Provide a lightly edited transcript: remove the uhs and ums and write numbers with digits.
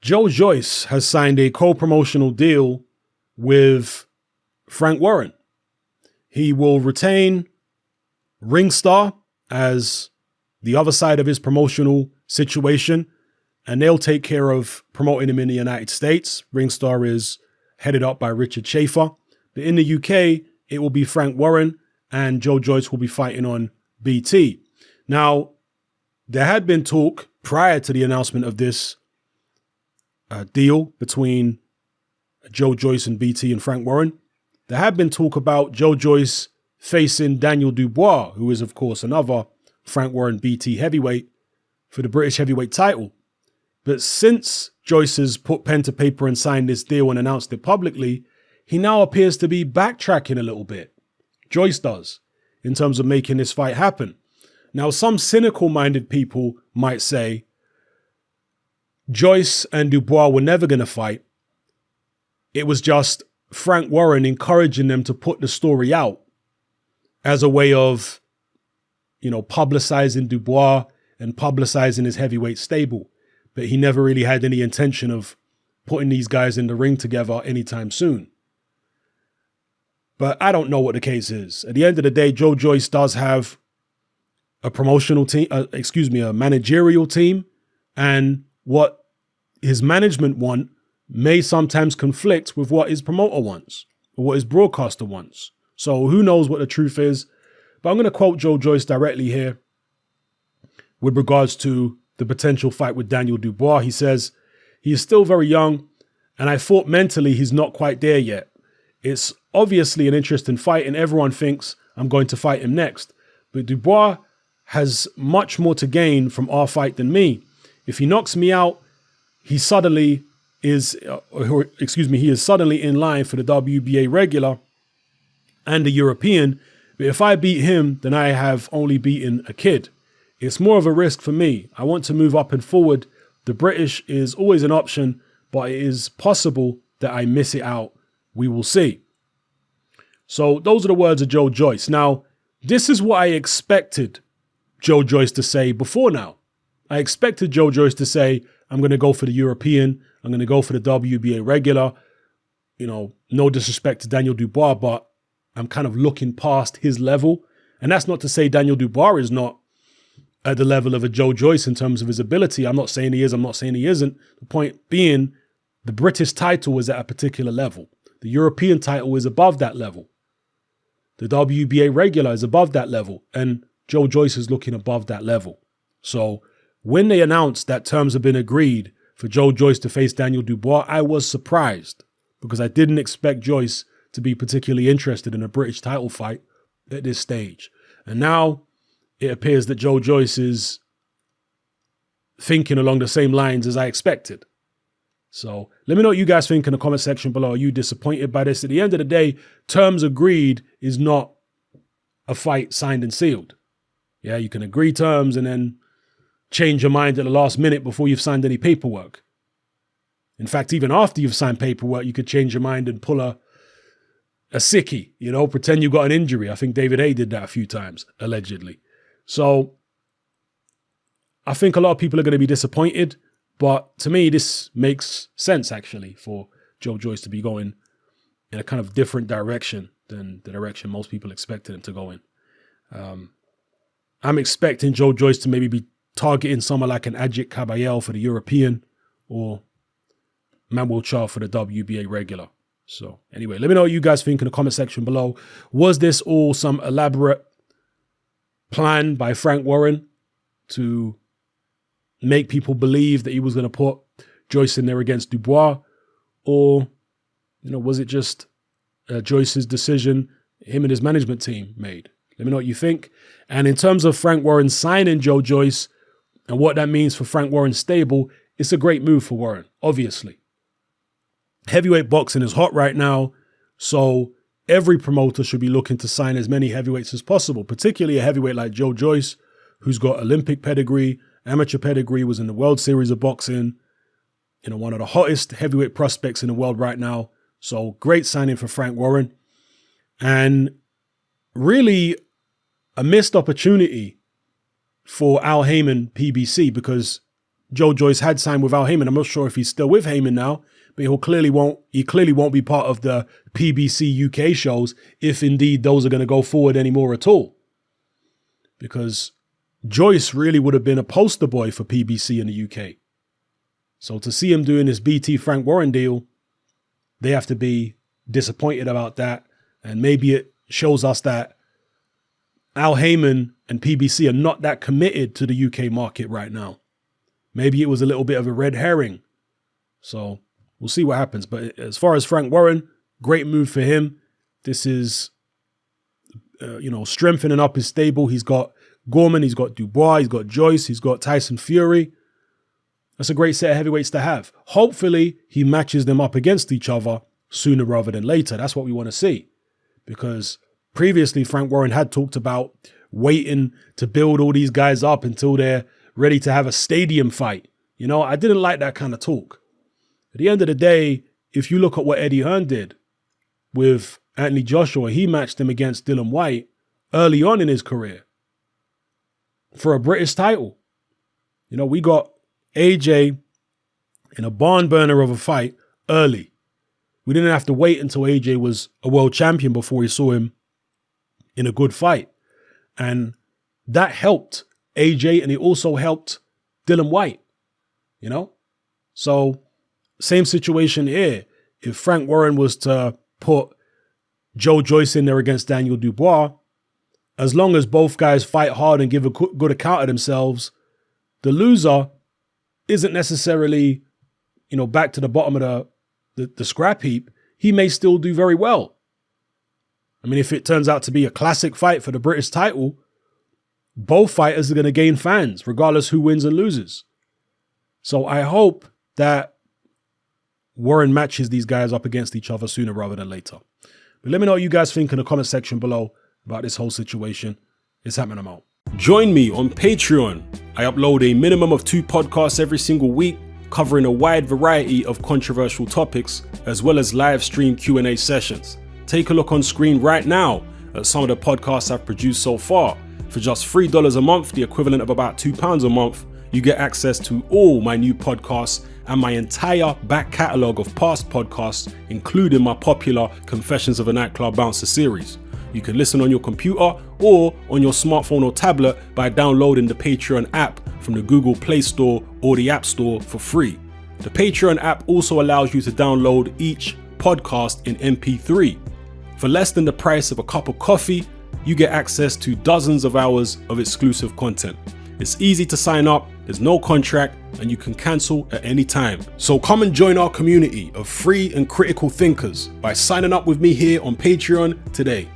Joyce has signed a co-promotional deal with Frank Warren. He will retain Ringstar as the other side of his promotional situation, and they'll take care of promoting him in the United States. Ringstar is headed up by Richard Schaefer. But in the UK, it will be Frank Warren, and Joyce will be fighting on BT. Now, there had been talk prior to the announcement of this deal between Joyce and BT and Frank Warren. There had been talk about Joyce facing Daniel Dubois, who is, of course, another Frank Warren BT heavyweight, for the British heavyweight title. But since Joyce has put pen to paper and signed this deal and announced it publicly, he now appears to be backtracking a little bit. Joyce does, in terms of making this fight happen. Now, some cynical-minded people might say Joyce and Dubois were never going to fight. It was just Frank Warren encouraging them to put the story out as a way of, publicizing Dubois and publicizing his heavyweight stable. But he never really had any intention of putting these guys in the ring together anytime soon. But I don't know what the case is. At the end of the day, Joyce does have a promotional team, a managerial team, and what his management want may sometimes conflict with what his promoter wants or what his broadcaster wants. So who knows what the truth is? But I'm going to quote Joyce directly here with regards to the potential fight with Daniel Dubois. He says, he is still very young, and I thought mentally he's not quite there yet. It's obviously an interesting fight, and everyone thinks I'm going to fight him next. But Dubois has much more to gain from our fight than me. If he knocks me out, he is suddenly in line for the WBA regular and the European. But if I beat him, then I have only beaten a kid. It's more of a risk for me. I want to move up and forward. The British is always an option, but it is possible that I miss it out. We will see. So those are the words of Joyce. Now, this is what I expected Joyce to say before now. I expected Joyce to say, I'm going to go for the European. I'm going to go for the WBA regular. No disrespect to Daniel Dubois, but I'm kind of looking past his level. And that's not to say Daniel Dubois is not at the level of a Joyce in terms of his ability. I'm not saying he is. I'm not saying he isn't. The point being, the British title is at a particular level. The European title is above that level. The WBA regular is above that level. And Joyce is looking above that level. So when they announced that terms have been agreed for Joyce to face Daniel Dubois, I was surprised because I didn't expect Joyce to be particularly interested in a British title fight at this stage. And now it appears that Joyce is thinking along the same lines as I expected. So let me know what you guys think in the comment section below. Are you disappointed by this? At the end of the day, terms agreed is not a fight signed and sealed. Yeah, you can agree terms and then change your mind at the last minute before you've signed any paperwork. In fact, even after you've signed paperwork, you could change your mind and pull a sickie, pretend you got an injury. I think David Haye did that a few times, allegedly. So I think a lot of people are going to be disappointed, but to me, this makes sense actually for Joyce to be going in a kind of different direction than the direction most people expected him to go in. I'm expecting Joyce to maybe be targeting someone like an Ajit Kabayel for the European or Manuel Charr for the WBA regular. So anyway, let me know what you guys think in the comment section below. Was this all some elaborate plan by Frank Warren to make people believe that he was going to put Joyce in there against Dubois? Or, was it just Joyce's decision him and his management team made? Let me know what you think. And in terms of Frank Warren signing Joyce and what that means for Frank Warren's stable, it's a great move for Warren, obviously. Heavyweight boxing is hot right now, so every promoter should be looking to sign as many heavyweights as possible, particularly a heavyweight like Joyce, who's got Olympic pedigree, amateur pedigree, was in the World Series of Boxing, one of the hottest heavyweight prospects in the world right now. So great signing for Frank Warren. And really a missed opportunity for Al Heyman PBC, because Joe Joyce had signed with Al Heyman. I'm not sure if he's still with Heyman now, but he clearly won't be part of the PBC UK shows if indeed those are going to go forward anymore at all. Because Joyce really would have been a poster boy for PBC in the UK. So to see him doing this BT Frank Warren deal, they have to be disappointed about that. And maybe it shows us that Al Heyman and PBC are not that committed to the UK market right now. Maybe it was a little bit of a red herring. So we'll see what happens. But as far as Frank Warren, great move for him. This is, strengthening up his stable. He's got Gorman, he's got Dubois, he's got Joyce, he's got Tyson Fury. That's a great set of heavyweights to have. Hopefully, he matches them up against each other sooner rather than later. That's what we want to see. Because previously, Frank Warren had talked about waiting to build all these guys up until they're ready to have a stadium fight. I didn't like that kind of talk. At the end of the day, if you look at what Eddie Hearn did with Anthony Joshua, he matched him against Dillian Whyte early on in his career for a British title. We got AJ in a barn burner of a fight early. We didn't have to wait until AJ was a world champion before we saw him in a good fight. And that helped AJ, and it also helped Dillian Whyte, So same situation here. If Frank Warren was to put Joe Joyce in there against Daniel Dubois, as long as both guys fight hard and give a good account of themselves, the loser isn't necessarily, back to the bottom of the scrap heap. He may still do very well. I mean, if it turns out to be a classic fight for the British title, both fighters are going to gain fans, regardless who wins and loses. So I hope that Warren matches these guys up against each other sooner rather than later. But let me know what you guys think in the comment section below about this whole situation. It's happening, I'm out. Join me on Patreon. I upload a minimum of 2 podcasts every single week, covering a wide variety of controversial topics, as well as live stream Q&A sessions. Take a look on screen right now at some of the podcasts I've produced so far. For just $3 a month, the equivalent of about £2 a month, you get access to all my new podcasts and my entire back catalogue of past podcasts, including my popular Confessions of a Nightclub Bouncer series. You can listen on your computer or on your smartphone or tablet by downloading the Patreon app from the Google Play Store or the App Store for free. The Patreon app also allows you to download each podcast in MP3. For less than the price of a cup of coffee, you get access to dozens of hours of exclusive content. It's easy to sign up, there's no contract, and you can cancel at any time. So come and join our community of free and critical thinkers by signing up with me here on Patreon today.